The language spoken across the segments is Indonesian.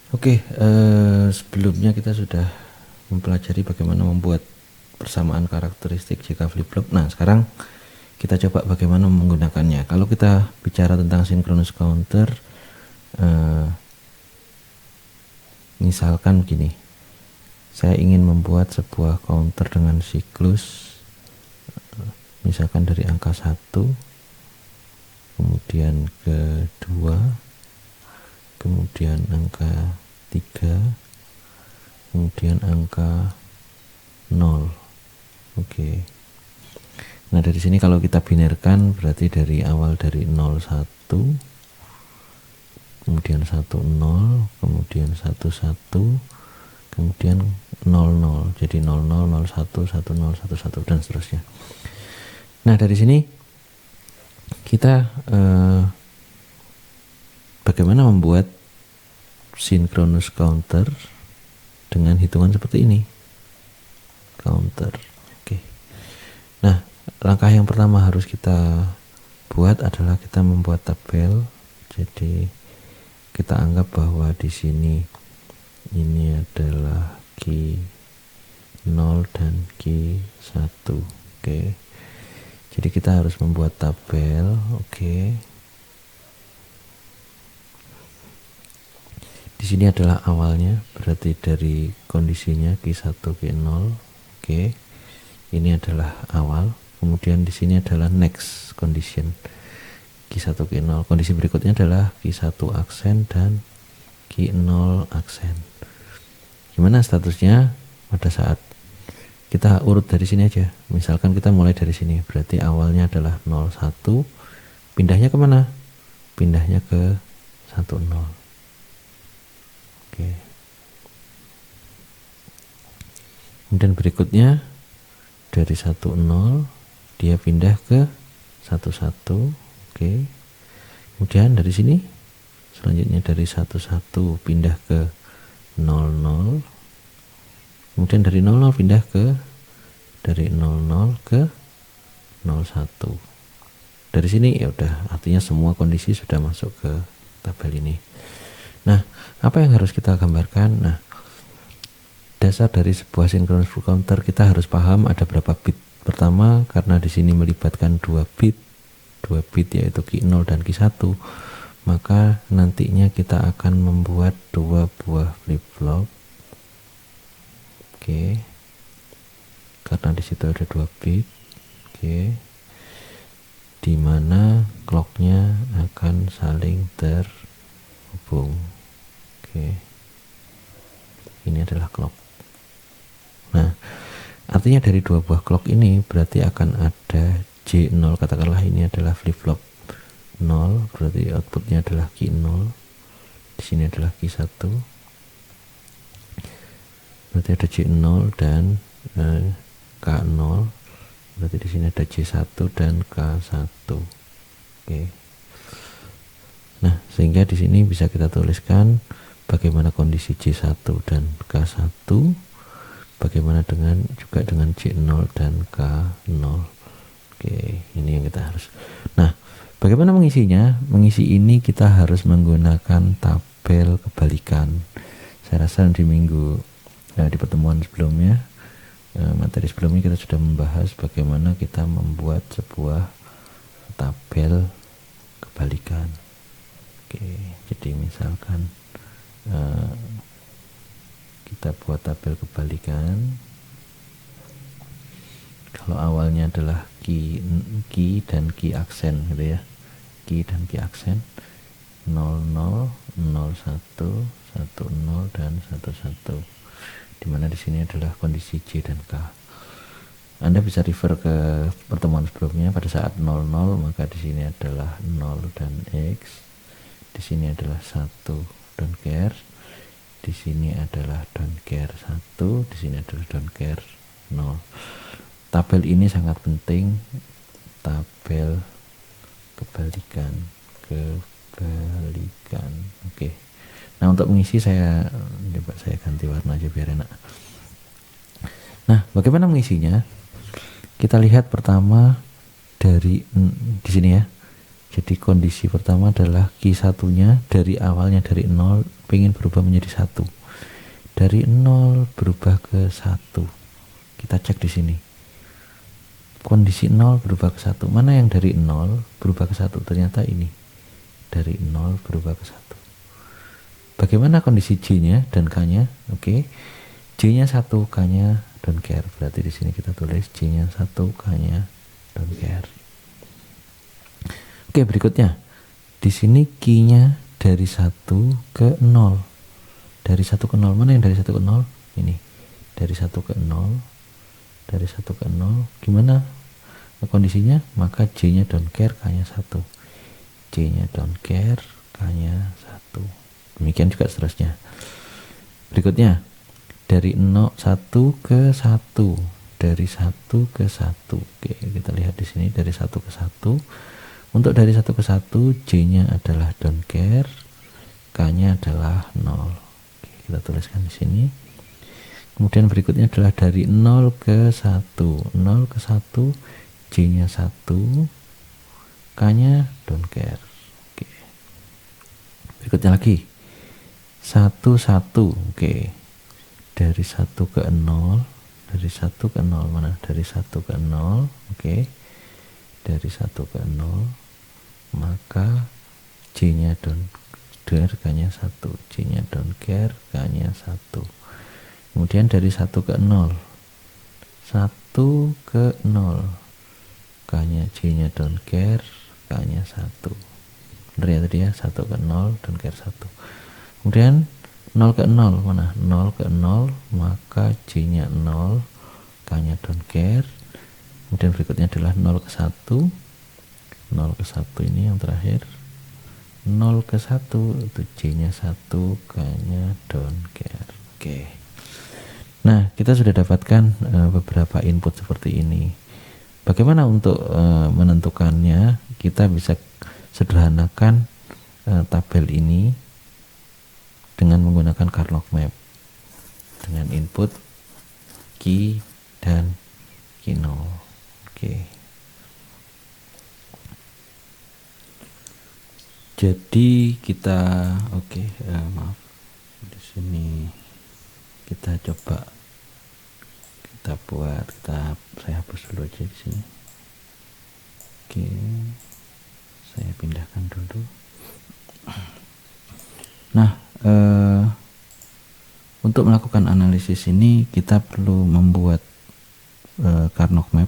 Oke, sebelumnya kita sudah mempelajari bagaimana membuat persamaan karakteristik jika flip-flop. Nah, sekarang kita coba bagaimana menggunakannya. Kalau kita bicara tentang synchronous counter, misalkan begini, saya ingin membuat sebuah counter dengan siklus, misalkan dari angka 1, kemudian ke 2, kemudian angka 3, kemudian angka 0. Oke. Nah, dari sini kalau kita binarkan berarti dari awal dari 0 1, kemudian 1 0, kemudian 1 1, kemudian 0 0. Jadi 0 0 0 1 1 0 1 1 dan seterusnya. Nah, dari sini kita bagaimana membuat synchronous counter dengan hitungan seperti ini. Counter. Oke. Nah, langkah yang pertama harus kita buat adalah kita membuat tabel. Jadi kita anggap bahwa di sini ini adalah key 0 dan key 1. Oke. Jadi kita harus membuat tabel. Oke. Di sini adalah awalnya, berarti dari kondisinya Q1 Q0. Oke. Ini adalah awal. Kemudian di sini adalah next condition. Q1 Q0. Kondisi berikutnya adalah Q1 aksen dan Q0 aksen. Gimana statusnya pada saat kita urut dari sini aja. Misalkan kita mulai dari sini, berarti awalnya adalah 01. Pindahnya kemana? Pindahnya ke 10. Oke. Kemudian berikutnya dari 10 dia pindah ke 11. Oke. Kemudian dari sini selanjutnya dari 11 pindah ke 00. Kemudian dari 00 pindah ke dari 00 ke 01. Dari sini ya udah, artinya semua kondisi sudah masuk ke tabel ini. Nah, apa yang harus kita gambarkan? Nah, dasar dari sebuah synchronous counter kita harus paham ada berapa bit. Pertama, karena di sini melibatkan 2 bit yaitu Q0 dan Q1, maka nantinya kita akan membuat 2 buah flip-flop. Oke. Karena di situ ada 2 bit. Oke. Di mana clocknya akan saling terhubung. Oke. Ini adalah clock. Nah, artinya dari 2 buah clock ini berarti akan ada J0, katakanlah ini adalah flip-flop 0, berarti outputnya adalah Q0. Di sini adalah Q1. Berarti ada J0 dan K0. Berarti di sini ada J1 dan K1. Oke. Nah, sehingga di sini bisa kita tuliskan bagaimana kondisi J1 dan K1, bagaimana juga dengan J0 dan K0. Oke, ini yang kita harus. Nah, bagaimana mengisinya? Mengisi ini kita harus menggunakan tabel kebalikan. Saya rasa di pertemuan sebelumnya, materi sebelumnya kita sudah membahas bagaimana kita membuat sebuah tabel kebalikan. Oke, jadi misalkan kita buat tabel kebalikan. Kalau awalnya adalah key dan key aksen gitu ya. Key dan key aksen 00, 01, 10 dan 11. Dimana di sini adalah kondisi J dan K. Anda bisa refer ke pertemuan sebelumnya. Pada saat 00 maka di sini adalah 0 dan X. Di sini adalah 1 don't care. Di sini adalah don't care 1, di sini adalah don't care 0. Tabel ini sangat penting, tabel kebalikan. Oke. Nah, untuk mengisi saya ganti warna aja biar enak. Nah, bagaimana mengisinya? Kita lihat pertama dari di sini ya. Jadi kondisi pertama adalah key satunya dari awalnya dari 0 pengen berubah menjadi 1. Dari 0 berubah ke 1. Kita cek di sini. Kondisi 0 berubah ke 1. Mana yang dari 0 berubah ke 1? Ternyata ini. Dari 0 berubah ke 1. Bagaimana kondisi J-nya dan K-nya? Oke. J-nya 1, K-nya don't care. Berarti di sini kita tulis J-nya 1, K-nya don't care. Oke, berikutnya. Di sini key-nya dari 1 ke 0. Dari 1 ke 0. Mana yang dari 1 ke 0? Ini. Dari 1 ke 0. Dari 1 ke 0. Gimana kondisinya? Maka J-nya don't care, K-nya 1. J-nya don't care, K-nya 1. Demikian juga seterusnya. Berikutnya. Dari 1 ke 1. Dari 1 ke 1. Oke, kita lihat di sini dari 1 ke 1. Untuk dari 1 ke 1, J-nya adalah don't care, K-nya adalah 0. Oke, kita tuliskan di sini. Kemudian berikutnya adalah dari 0 ke 1. 0 ke 1, J-nya 1, K-nya don't care. Oke. Berikutnya lagi. 1, 1. Oke. Dari 1 ke 0. Dari 1 ke 0. Mana? Dari 1 ke 0. Oke. Dari 1 ke 0, maka J-nya don't care, K-nya 1. J-nya don't care, K-nya 1. Kemudian dari 1 ke 0. 1 ke 0. K-nya J-nya don't care, K-nya 1. Benar ya tadi ya, 1 ke 0, don't care 1. Kemudian 0 ke 0, mana? 0 ke 0, maka J-nya 0, K-nya don't care. Kemudian berikutnya adalah 0 ke 1. 0 ke 1 ini yang terakhir. 0 ke 1 itu J-nya 1, K-nya don't care. Oke. Nah, kita sudah dapatkan beberapa input seperti ini. Bagaimana untuk menentukannya? Kita bisa sederhanakan tabel ini dengan menggunakan Karnaugh Map. Dengan input key dan key 0. Oke. Jadi kita maaf. Di sini kita coba saya hapus dulu aja di sini. Oke. Saya pindahkan dulu. Nah, untuk melakukan analisis ini kita perlu membuat Karnaugh Map.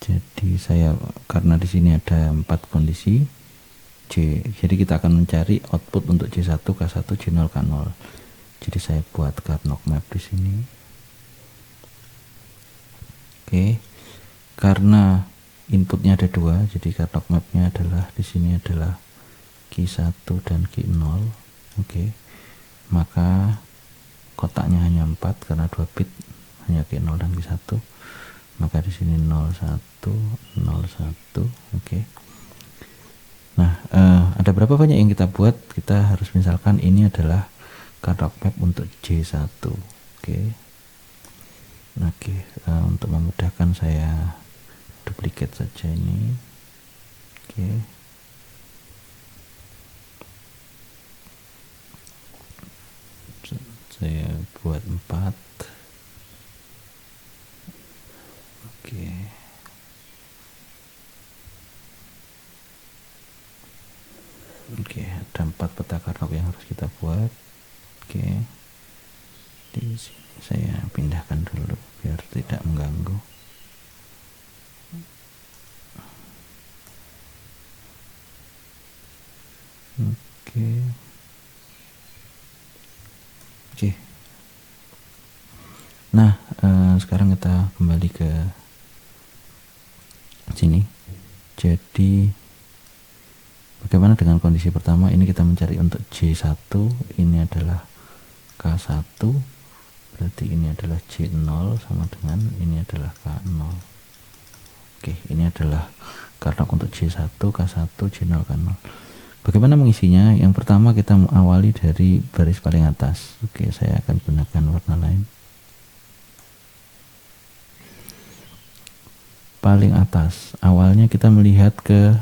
Jadi karena di sini ada 4 kondisi J, jadi kita akan mencari output untuk J1, K1, J0, K0. Jadi saya buat Karnaugh Map di sini. Oke. Karena inputnya ada 2, jadi Karnaugh Mapnya adalah di sini adalah Q1 dan Q0. Oke. Maka kotaknya hanya 4 karena 2 bit, hanya Q0 dan Q1. Maka di sini 01, 01. Oke. Nah, ada berapa banyak yang kita buat? Kita harus misalkan ini adalah Karnaugh Map untuk J1. Oke. Untuk memudahkan saya duplikat saja ini. Oke. Saya buat 4. Oke. Oke, ada 4 peta Karnaugh yang harus kita buat. Oke. Di sini saya pindahkan dulu biar tidak mengganggu. Oke. Oke. Nah, sekarang kita kembali ke sini. Jadi bagaimana dengan kondisi pertama? Ini kita mencari untuk J1, ini adalah K1, berarti ini adalah J0 sama dengan ini adalah K0. Oke, ini adalah Karnaugh untuk J1, K1, J0, K0. Bagaimana mengisinya? Yang pertama kita awali dari baris paling atas. Oke, saya akan gunakan warna lain. Paling atas, awalnya kita melihat ke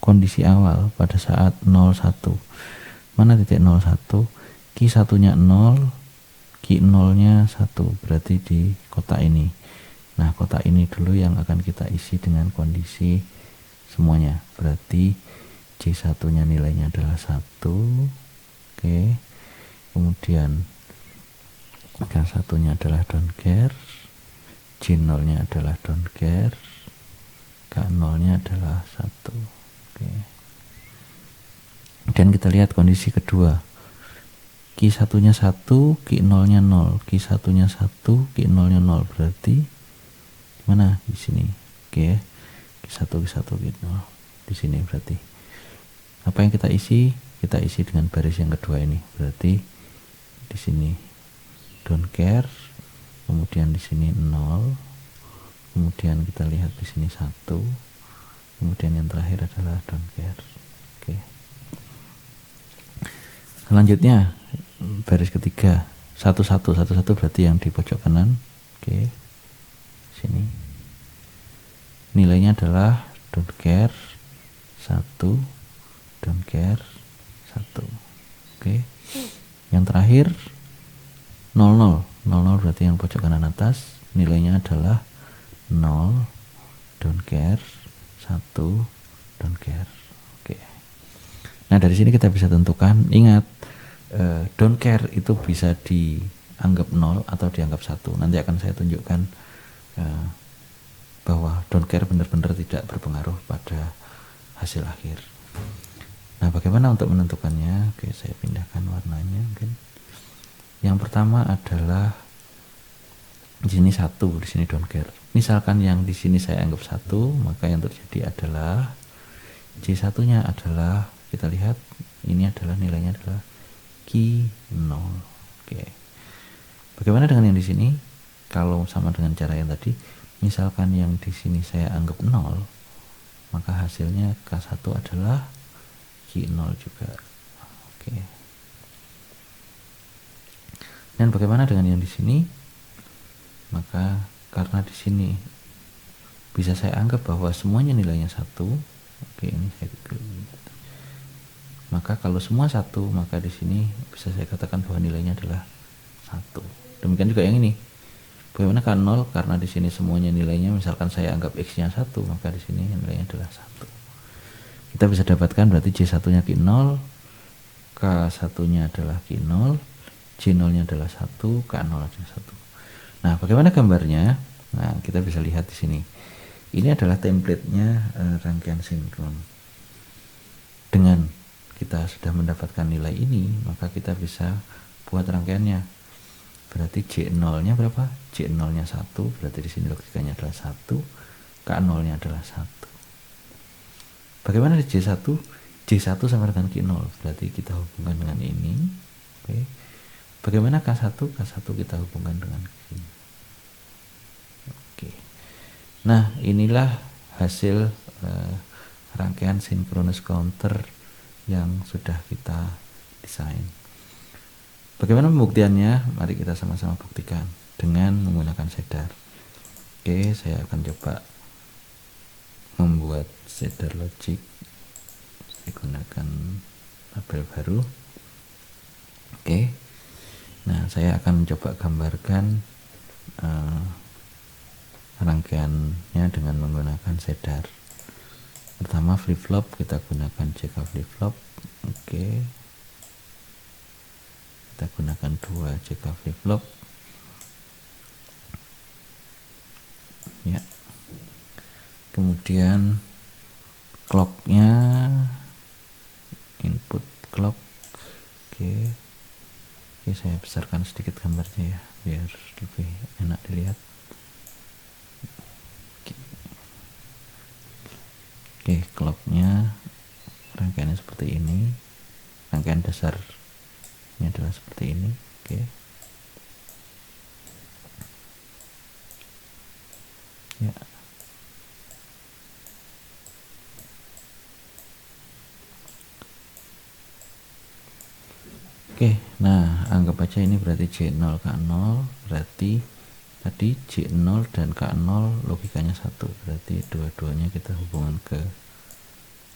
kondisi awal pada saat 01. Mana titik 01? Q 1-nya 0, Q 0-nya 1, berarti di kotak ini. Nah, kotak ini dulu yang akan kita isi dengan kondisi semuanya. Berarti C 1-nya nilainya adalah 1. Oke. Kemudian K 1-nya adalah don't care, C 0-nya adalah don't care, K 0-nya adalah 1. Oke. Dan kita lihat kondisi kedua. Q 1-nya 1, Q 0-nya 0. Q 1-nya 1, Q 0-nya 0. Berarti mana? Di sini. Oke. Q 1, Q 1, Q 0. Di sini berarti. Apa yang kita isi? Kita isi dengan baris yang kedua ini. Berarti di sini don't care, kemudian di sini 0, kemudian kita lihat di sini 1, kemudian yang terakhir adalah don't care. Oke. Selanjutnya baris ketiga 1 1 1 1 berarti yang di pojok kanan. Oke. Sini nilainya adalah don't care 1, don't care 1. Oke. Yang terakhir 0 0 0 0 berarti yang pojok kanan atas, nilainya adalah 0, don't care 1, don't care. Oke. Nah, dari sini kita bisa tentukan, ingat don't care itu bisa dianggap 0 atau dianggap 1. Nanti akan saya tunjukkan bahwa don't care benar-benar tidak berpengaruh pada hasil akhir. Nah, bagaimana untuk menentukannya? Oke, saya pindahkan warnanya mungkin. Yang pertama adalah di sini 1, di sini don't care. Misalkan yang di sini saya anggap 1, maka yang terjadi adalah C 1-nya adalah, kita lihat ini adalah nilainya adalah Q 0. Oke. Bagaimana dengan yang di sini? Kalau sama dengan cara yang tadi, misalkan yang di sini saya anggap 0, maka hasilnya K1 adalah Q 0 juga. Oke. Dan bagaimana dengan yang di sini? Maka karena di sini bisa saya anggap bahwa semuanya nilainya 1. Oke, ini saya maka kalau semua 1, maka di sini bisa saya katakan bahwa nilainya adalah 1. Demikian juga yang ini. Bagaimana kan 0? Karena di sini semuanya nilainya, misalkan saya anggap X-nya 1, maka di sini nilainya adalah 1. Kita bisa dapatkan berarti C 1-nya Q 0, K 1-nya adalah Q 0, C 0-nya adalah 1, K 0 adalah 1. Nah, bagaimana gambarnya? Nah, kita bisa lihat di sini. Ini adalah template-nya rangkaian sinkron. Dengan kita sudah mendapatkan nilai ini, maka kita bisa buat rangkaiannya. Berarti C 0-nya berapa? C 0-nya 1, berarti di sini logikanya adalah 1, K 0-nya adalah 1. Bagaimana di C1? C1 sama dengan Q 0, berarti kita hubungkan dengan ini. Oke. Bagaimana K1? K1 kita hubungkan dengan ini. Oke. Nah, inilah hasil rangkaian synchronous counter yang sudah kita desain. Bagaimana pembuktiannya? Mari kita sama-sama buktikan dengan menggunakan shader. Oke, saya akan coba membuat shader logic. Saya gunakan tabel baru. Oke. Nah, saya akan mencoba gambarkan rangkaiannya dengan menggunakan shader. Pertama flip flop, kita gunakan JK flip flop. Oke. Kita gunakan 2 JK flip flop. Ya. Kemudian clocknya input clock. Oke. Oke, saya besarkan sedikit gambarnya ya, biar lebih enak dilihat. Oke, clocknya rangkaiannya seperti ini. Rangkaian dasarnya adalah seperti ini. Oke. Ya. Oke, nah anggap aja ini berarti C0 K0, berarti tadi C0 dan K0 logikanya 1, berarti dua-duanya kita hubungan ke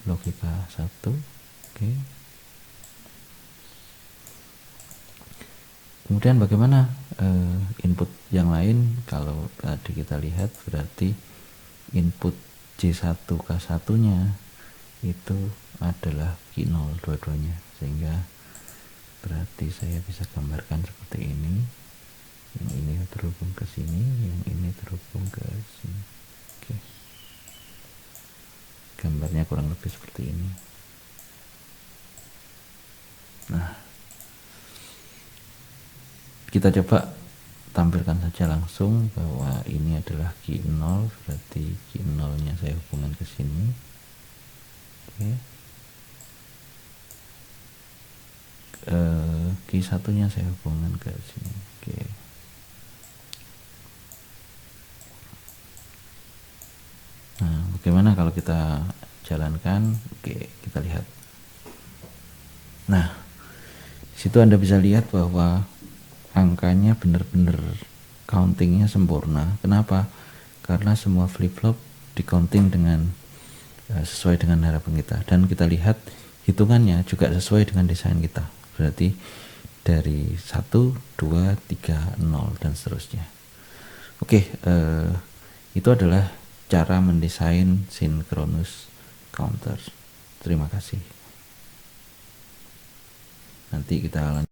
logika 1. Oke. Kemudian bagaimana input yang lain? Kalau tadi kita lihat berarti input J1K1 nya itu adalah Q0 dua-duanya, sehingga berarti saya bisa gambarkan seperti ini. Yang ini terhubung ke sini, yang ini terhubung ke sini. Oke. Gambarnya kurang lebih seperti ini. Nah, kita coba tampilkan saja langsung bahwa ini adalah Q0, berarti Q0 nya saya hubungkan ke sini. Oke. Q1 nya saya hubungkan ke sini. Oke. Nah, bagaimana kalau kita jalankan? Oke, kita lihat. Nah, situ Anda bisa lihat bahwa angkanya benar-benar countingnya sempurna. Kenapa? Karena semua flip-flop di counting dengan sesuai dengan harapan kita, dan kita lihat hitungannya juga sesuai dengan desain kita. Berarti dari 1, 2, 3, 0 dan seterusnya. Oke, itu adalah cara mendesain synchronous counter. Terima kasih. Nanti kita lanjut.